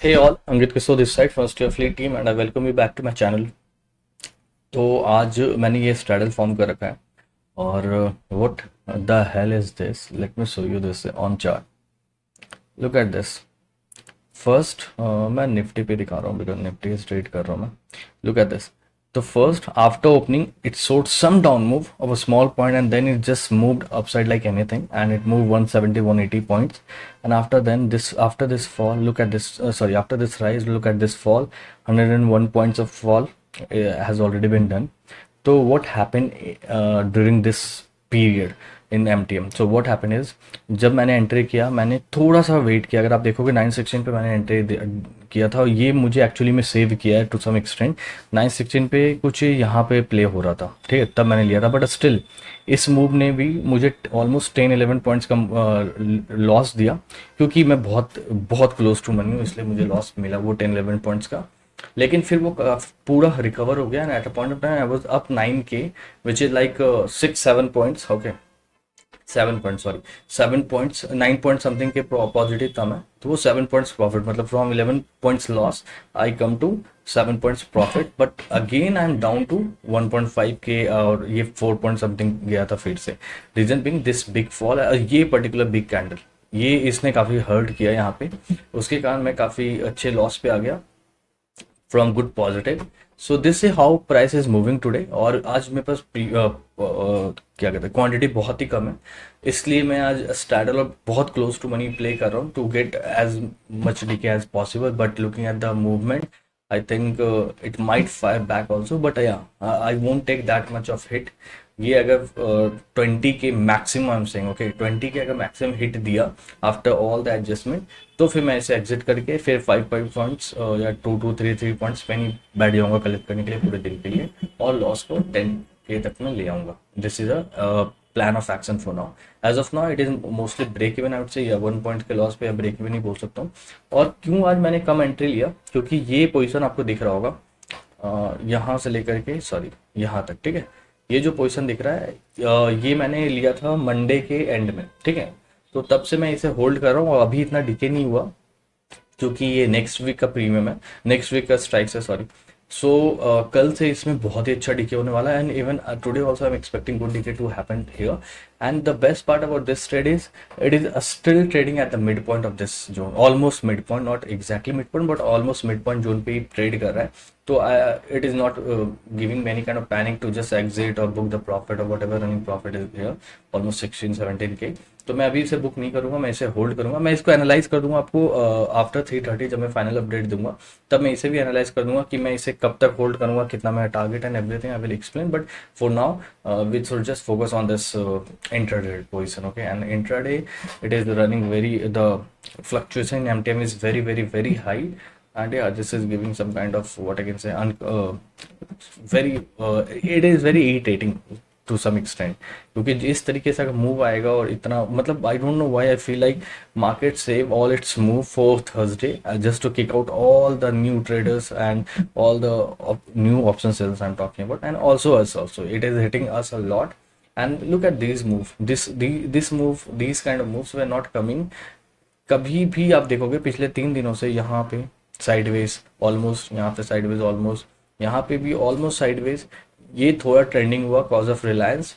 Hey all, Angit Kiso this side from Stay Fleet team and I welcome you back to my channel. तो आज मैंने ये straddle form कर रखा है और what the hell is this, let me show you this on chart. Look at this. First मैं Nifty पे दिखा रहा हूँ बिकॉज निफ्टी ट्रेड कर रहा हूँ मैं. Look at this. तो first after opening it showed some down move of a small point and then it just moved upside like anything and it moved 170 180 points. And after this fall, look at this, sorry, after this rise, look at this fall. 101 points of fall has already been done. So what happened during this period in M T M? So what happen is, जब मैंने entry किया मैंने थोड़ा सा wait किया. अगर आप देखोगे 916 पे मैंने एंट्री किया था और ये मुझे एक्चुअली में सेव किया है टू सम एक्सटेंट. 916 पे कुछ यहाँ पे प्ले हो रहा था, ठीक है, तब मैंने लिया था. बट स्टिल इस मूव ने भी मुझे ऑलमोस्ट 10-11 पॉइंट्स का लॉस दिया, क्योंकि मैं बहुत बहुत क्लोज टू मनी हूँ, इसलिए मुझे लॉस मिला वो 10-11 पॉइंट्स का. लेकिन फिर वो पूरा रिकवर हो गया and at a point of time I was up 9K, which is like 6-7 points. Okay, 7 point, sorry, 7 points, 9 point something के पॉजिटिव था मैं, तो वो 7 पॉइंट्स प्रॉफिट, मतलब from 11 points loss I come to 7 points profit. But again I am down to 1.5K और ये 4 point something गया था फिर से. Reason being this big fall, ये पर्टिकुलर बिग कैंडल, ये इसने काफ़ी हर्ट किया यहाँ पे. उसके कारण मैं काफ़ी अच्छे लॉस पे आ गया from good positive. So this is how price is moving today. और आज मेरे पास क्या कहते हैं, क्वांटिटी बहुत ही कम है, इसलिए मैं आज स्टैडल और बहुत क्लोज टू मनी प्ले कर रहा हूँ to get as much DK as possible. But looking at the movement I think it might fire back also, but yeah I won't take that much of hit. ये अगर 20 के maximum I am saying, okay, 20 के अगर maximum hit दिया after all the adjustment, तो फिर मैं इसे एग्जिट करके फिर 5 पॉइंट्स या 2-3 पॉइंट्स पे नहीं बैठ जाऊंगा कलेक्ट करने के लिए पूरे दिन के लिए, और लॉस को 10K तक में ले आऊंगा. This is a plan of action for now. As of now it is mostly break even, I would say, या 1 पॉइंट के लॉस पे या ब्रेक इवन ही बोल सकता हूँ. और क्यों आज मैंने कम एंट्री लिया, क्योंकि ये पोजिशन आपको दिख रहा होगा यहाँ से लेकर के, सॉरी, यहाँ तक, ठीक है. ये जो पोजीशन दिख रहा है ये मैंने लिया था मंडे के एंड में, ठीक है. तो तब से मैं इसे होल्ड कर रहा हूँ और अभी इतना डिके नहीं हुआ, क्योंकि ये नेक्स्ट वीक का प्रीमियम है, नेक्स्ट वीक का स्ट्राइक्स है, सॉरी. सो कल से इसमें बहुत ही अच्छा डीके होने वाला है, and even today also I am expecting good decay to happen here. And the best part about this trade is it is still trading at the mid point of this zone, almost mid point, not exactly mid point but almost mid point zone पे ही trade कर रहा है. तो it is not giving many kind of panic to just exit और book the profit और what ever running profit is here, almost 16-17K. तो मैं अभी इसे बुक नहीं करूंगा, मैं इसे होल्ड करूंगा. मैं इसको एनालाइज कर दूंगा आपको आफ्टर 3:30, जब मैं फाइनल अपडेट दूंगा तब मैं इसे भी एनालाइज कर दूंगा कि मैं इसे कब तक होल्ड करूंगा, कितना मेरा target and everything I will explain. But for now we should just focus on this intraday position, okay. And intraday it is running very, the fluctuation in MTM is very very very high. And yeah, this is giving some kind of, what I can say, very it is very irritating to some extent, क्योंकि इस तरीके से अगर move आएगा और इतना, मतलब I don't know why I feel like market save all its move for Thursday just to kick out all the new traders and all the new option sellers I am talking about, and also us also it is hitting us a lot. And look at this move, this move, these kind of moves were not coming. कभी भी आप देखोगे पिछले 3 दिनों से यहाँ पे sideways almost, यहाँ पे साइडवेज ऑलमोस्ट, यहाँ पे भी ऑलमोस्ट साइडवेज. ये थोड़ा ट्रेंडिंग हुआ cause of Reliance,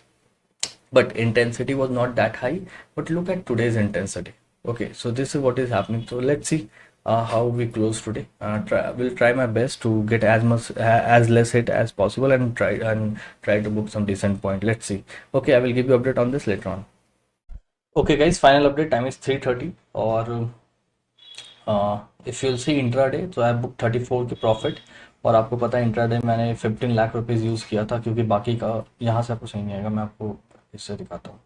but intensity was not that high. But look at today's intensity. Okay, so this is what is happening. So let's see how we close today. Will try my best to get as much as less hit as possible and try to book some decent point. Let's see. Okay, I will give you update on this later on. Okay guys, final update time is 3:30. और if you'll see intraday, तो I book 34 की profit. और आपको पता है intraday मैंने 15 lakh rupees use किया था, क्योंकि बाकी का यहाँ से आपको सही नहीं आएगा, मैं आपको इससे दिखाता हूँ.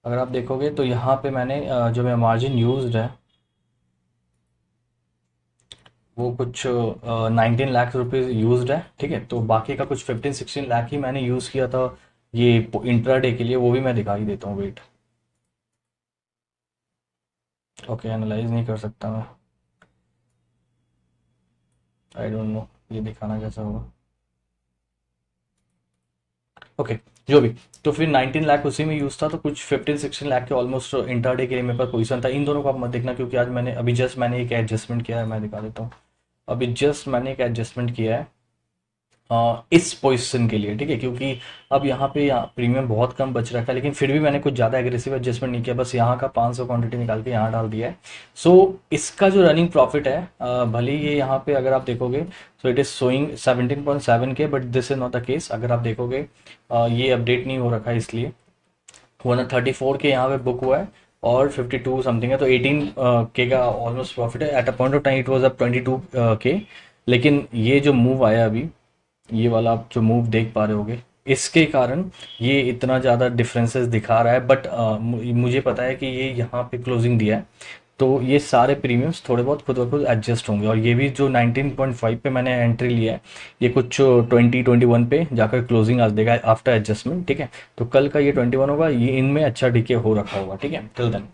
अगर आप देखोगे तो यहाँ पे मैंने जो मेरा मार्जिन यूज्ड है वो कुछ 19 लाख रुपीज़ यूज्ड है, ठीक है. तो बाकी का कुछ 15-16 लाख ही मैंने यूज़ किया था ये इंट्राडे के लिए, वो भी मैं दिखा ही देता हूँ, वेट. ओके, एनालाइज नहीं कर सकता मैं, आई डोंट नो ये दिखाना कैसा होगा. ओके, जो भी। तो फिर 19 लाख उसी में यूज़ था, तो कुछ 15-16 लाख के ऑलमोस्ट इंटरडे के लिए मेरे पास पोजीशन था। इन दोनों को आप मत देखना, क्योंकि आज मैंने अभी जस्ट मैंने एक एडजस्टमेंट किया है, मैं दिखा देता हूँ। अभी जस्ट मैंने एक एडजस्टमेंट किया है इस पोजीशन के लिए, ठीक है, क्योंकि अब यहाँ पे प्रीमियम बहुत कम बच रखा है, लेकिन फिर भी मैंने कुछ ज़्यादा एग्रेसिव एडजस्टमेंट नहीं किया, बस यहाँ का 500 क्वांटिटी निकाल के यहाँ डाल दिया है। सो इसका जो रनिंग प्रॉफिट है, भले ही ये यहाँ पे अगर आप देखोगे, सो इट इज़ शोइंग 17.7 के, but this is not the case. अगर आप देखोगे ये अपडेट नहीं हो रखा है, इसलिए 134 के यहाँ पे बुक हुआ है और 52 समथिंग है, तो 18 के का ऑलमोस्ट प्रॉफिट है। Eight a point of time it was up 22 के, लेकिन ये जो मूव आया अभी, ये वाला आप जो मूव देख पा रहे होगे, इसके कारण ये इतना ज़्यादा डिफरेंसेस दिखा रहा है, बट मुझे पता है कि ये यहाँ पे क्लोजिंग दिया है, तो ये सारे प्रीमियम्स थोड़े बहुत खुद ब खुद एडजस्ट होंगे। और ये भी जो 19.5 पे मैंने एंट्री लिया है, ये कुछ 20-21 पे जाकर क्लोजिंग आज देगा आफ्टर एडजस्टमेंट, ठीक है। तो कल का ये 21 होगा, ये इनमें अच्छा डीके हो रखा होगा, ठीक है, टिल देन।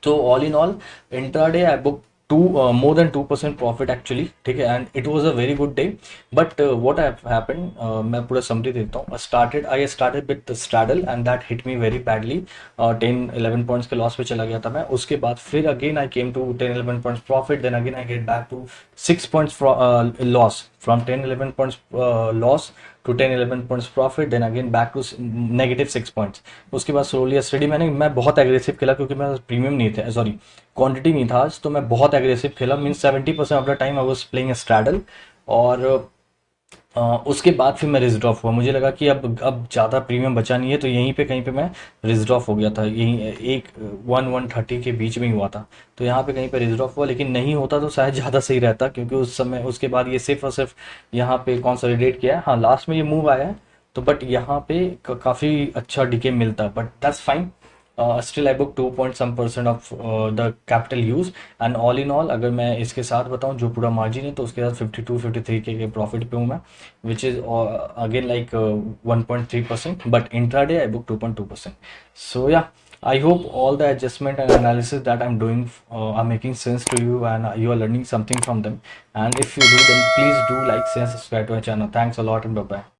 तो all in all intraday I book to more than 2% profit actually, ठीक है, and it was a very good day. But what happened, मैं पूरा समरी देता हूँ। I started with straddle and that hit me very badly. 10-11 points के loss पे चला गया था मैं। उसके बाद फिर again I came to 10-11 points profit, then again I get back to 6 points loss, from 10-11 points loss to 10-11 points profit, then again back to -6 points. उसके बाद स्लोली स्टडी मैं बहुत एग्रेसिव खेला, क्योंकि मैं प्रीमियम नहीं था, सॉरी क्वांटिटी नहीं था आज, तो मैं बहुत एग्रेसिव खेला। Means 70% of the time I was playing straddle. और उसके बाद फिर मैं रिस्क ऑफ हुआ। मुझे लगा कि अब ज़्यादा प्रीमियम बचा नहीं है, तो यहीं पे कहीं पे मैं रिस्क ऑफ हो गया था। यहीं एक 1-130 के बीच में ही हुआ था, तो यहाँ पे कहीं पे रिस्क ऑफ हुआ। लेकिन नहीं होता तो शायद ज़्यादा सही रहता, क्योंकि उस समय उसके बाद ये सिर्फ और सिर्फ यहाँ पे कंसोलिडेट किया है। हाँ, लास्ट में ये मूव आया है, तो बट यहाँ पे काफ़ी अच्छा डीके मिलता, but that's fine. Still I book 2 point some percent of the capital use, and all in all अगर मैं इसके साथ बताऊं जो पूरा मार्जिन है, तो उसके साथ 52-53 के प्रॉफिट पे हूँ मैं, which is again like 1.3%, but intraday I book 2.2%. सो या, I hope all the adjustment and analysis that I'm doing are making sense to you, and you are learning something from them. And if you do, then please do like, share, subscribe to our channel. Thanks a lot, and bye bye.